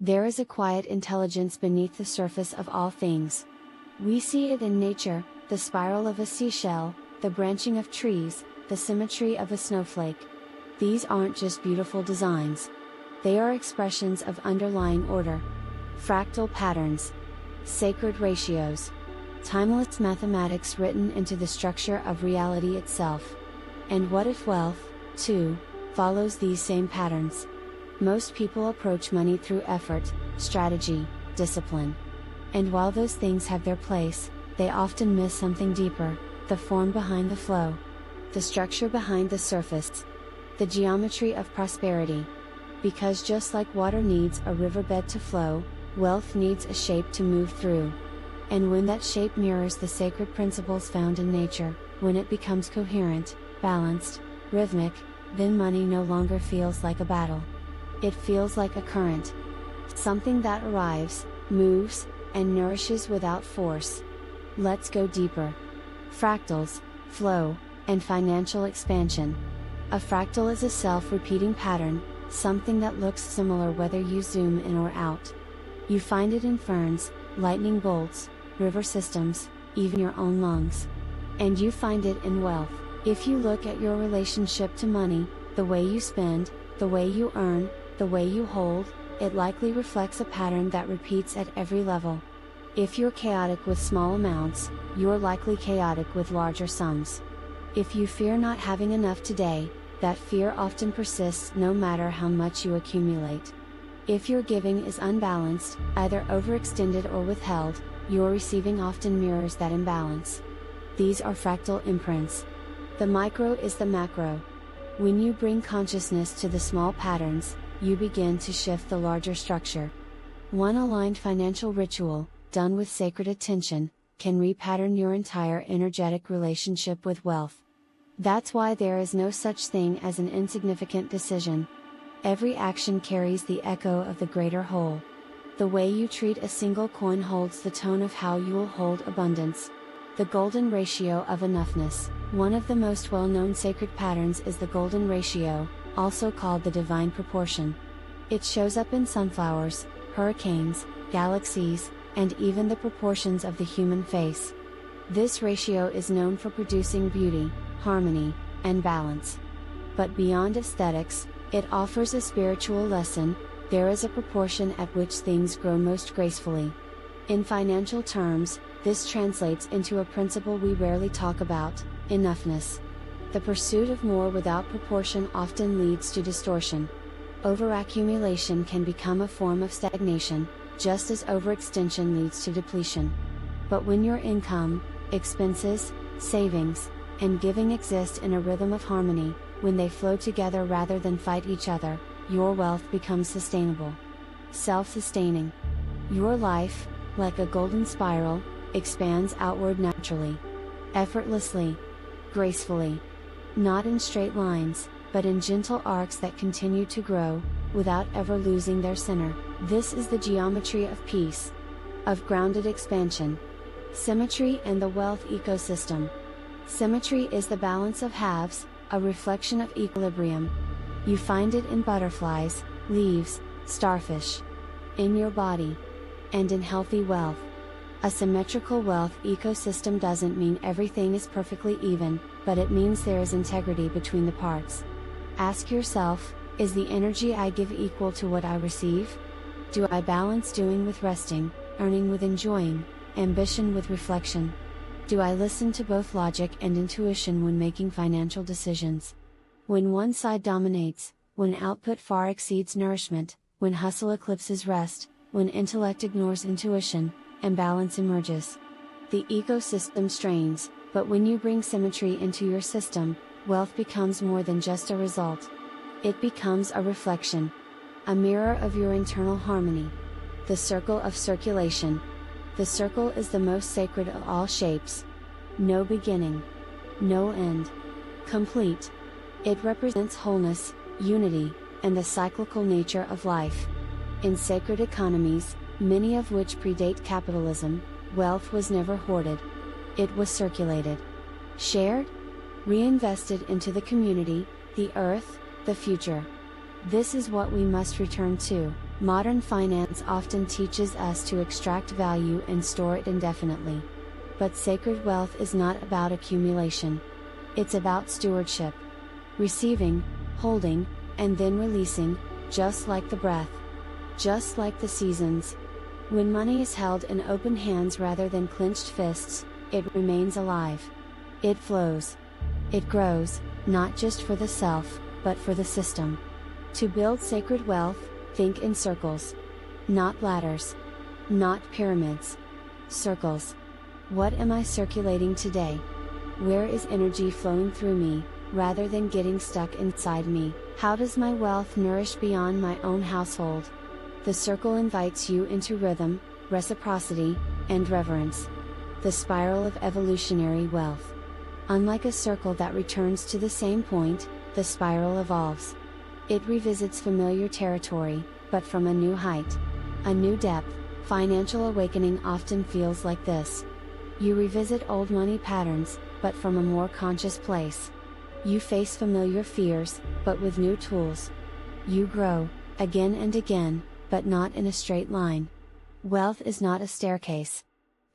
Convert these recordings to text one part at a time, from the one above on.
There is a quiet intelligence beneath the surface of all things. We see it in nature, the spiral of a seashell, the branching of trees, the symmetry of a snowflake. These aren't just beautiful designs. They are expressions of underlying order. Fractal patterns. Sacred ratios. Timeless mathematics written into the structure of reality itself. And what if wealth, too, follows these same patterns? Most people approach money through effort, strategy, discipline. And while those things have their place, they often miss something deeper: the form behind the flow, the structure behind the surface, the geometry of prosperity. Because just like water needs a riverbed to flow, wealth needs a shape to move through. And when that shape mirrors the sacred principles found in nature, when it becomes coherent, balanced, rhythmic, then money no longer feels like a battle. It feels like a current. Something that arrives, moves, and nourishes without force. Let's go deeper. Fractals, flow, and financial expansion. A fractal is a self-repeating pattern, something that looks similar whether you zoom in or out. You find it in ferns, lightning bolts, river systems, even your own lungs. And you find it in wealth. If you look at your relationship to money, the way you spend, the way you earn, the way you hold, it likely reflects a pattern that repeats at every level. If you're chaotic with small amounts, you're likely chaotic with larger sums. If you fear not having enough today, that fear often persists no matter how much you accumulate. If your giving is unbalanced, either overextended or withheld, your receiving often mirrors that imbalance. These are fractal imprints. The micro is the macro. When you bring consciousness to the small patterns, you begin to shift the larger structure. One aligned financial ritual, done with sacred attention, can repattern your entire energetic relationship with wealth. That's why there is no such thing as an insignificant decision. Every action carries the echo of the greater whole. The way you treat a single coin holds the tone of how you will hold abundance. The golden ratio of enoughness. One of the most well-known sacred patterns is the golden ratio, also called the divine proportion. It shows up in sunflowers, hurricanes, galaxies, and even the proportions of the human face. This ratio is known for producing beauty, harmony, and balance. But beyond aesthetics, it offers a spiritual lesson. There is a proportion at which things grow most gracefully. In financial terms, this translates into a principle we rarely talk about: enoughness. The pursuit of more without proportion often leads to distortion. Overaccumulation can become a form of stagnation, just as overextension leads to depletion. But when your income, expenses, savings, and giving exist in a rhythm of harmony, when they flow together rather than fight each other, your wealth becomes sustainable. Self-sustaining. Your life, like a golden spiral, expands outward naturally. Effortlessly. Gracefully. Not in straight lines, but in gentle arcs that continue to grow, without ever losing their center. This is the geometry of peace. Of grounded expansion. Symmetry and the wealth ecosystem. Symmetry is the balance of halves, a reflection of equilibrium. You find it in butterflies, leaves, starfish. In your body. And in healthy wealth. A symmetrical wealth ecosystem doesn't mean everything is perfectly even, but it means there is integrity between the parts. Ask yourself, is the energy I give equal to what I receive? Do I balance doing with resting, earning with enjoying, ambition with reflection? Do I listen to both logic and intuition when making financial decisions? When one side dominates, when output far exceeds nourishment, when hustle eclipses rest, when intellect ignores intuition, imbalance emerges. The ecosystem strains, but when you bring symmetry into your system, wealth becomes more than just a result. It becomes a reflection. A mirror of your internal harmony. The circle of circulation. The circle is the most sacred of all shapes. No beginning. No end. Complete. It represents wholeness, unity, and the cyclical nature of life. In sacred economies, many of which predate capitalism, wealth was never hoarded. It was circulated. Shared? Reinvested into the community, the earth, the future. This is what we must return to. Modern finance often teaches us to extract value and store it indefinitely. But sacred wealth is not about accumulation. It's about stewardship. Receiving, holding, and then releasing, just like the breath. Just like the seasons. When money is held in open hands rather than clenched fists, it remains alive. It flows. It grows, not just for the self, but for the system. To build sacred wealth, think in circles. Not ladders. Not pyramids. Circles. What am I circulating today? Where is energy flowing through me, rather than getting stuck inside me? How does my wealth nourish beyond my own household? The circle invites you into rhythm, reciprocity, and reverence. The spiral of evolutionary wealth. Unlike a circle that returns to the same point, the spiral evolves. It revisits familiar territory, but from a new height. A new depth. Financial awakening often feels like this. You revisit old money patterns, but from a more conscious place. You face familiar fears, but with new tools. You grow, again and again, but not in a straight line. Wealth is not a staircase.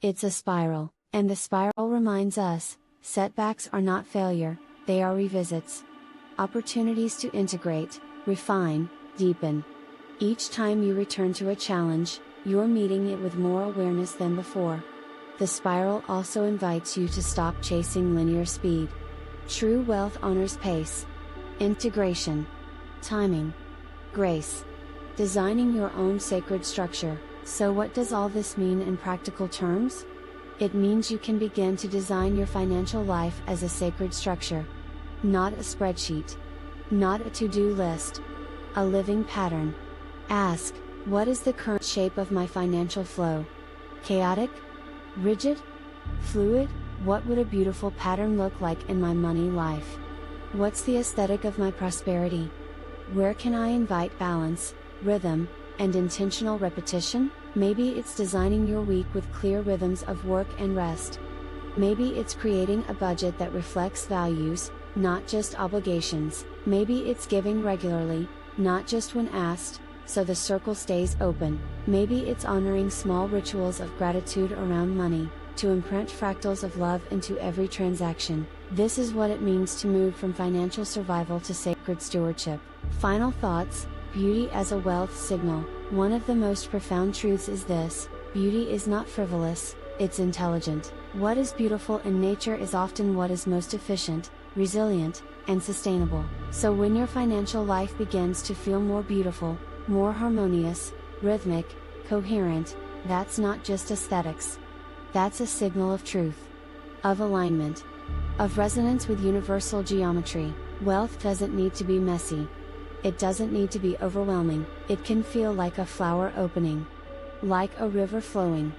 It's a spiral, and the spiral reminds us, setbacks are not failure, they are revisits. Opportunities to integrate, refine, deepen. Each time you return to a challenge, you're meeting it with more awareness than before. The spiral also invites you to stop chasing linear speed. True wealth honors pace. Integration. Timing. Grace. Designing your own sacred structure. So what does all this mean in practical terms? It means you can begin to design your financial life as a sacred structure. Not a spreadsheet. Not a to-do list. A living pattern. Ask, what is the current shape of my financial flow? Chaotic? Rigid? Fluid? What would a beautiful pattern look like in my money life? What's the aesthetic of my prosperity? Where can I invite balance, rhythm, and intentional repetition? Maybe it's designing your week with clear rhythms of work and rest. Maybe it's creating a budget that reflects values, not just obligations. Maybe it's giving regularly, not just when asked, so the circle stays open. Maybe it's honoring small rituals of gratitude around money, to imprint fractals of love into every transaction. This is what it means to move from financial survival to sacred stewardship. Final thoughts. Beauty as a wealth signal. One of the most profound truths is this: beauty is not frivolous, it's intelligent. What is beautiful in nature is often what is most efficient, resilient, and sustainable. So when your financial life begins to feel more beautiful, more harmonious, rhythmic, coherent, that's not just aesthetics. That's a signal of truth, of alignment, of resonance with universal geometry. Wealth doesn't need to be messy. It doesn't need to be overwhelming. It can feel like a flower opening, like a river flowing,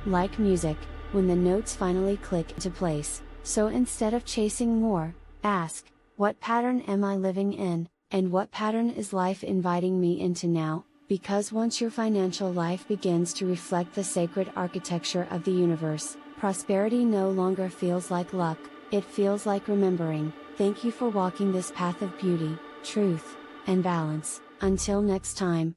like music, when the notes finally click into place. So instead of chasing more, ask, what pattern am I living in, and what pattern is life inviting me into now? Because once your financial life begins to reflect the sacred architecture of the universe, prosperity no longer feels like luck, it feels like remembering. Thank you for walking this path of beauty, truth, and balance. Until next time.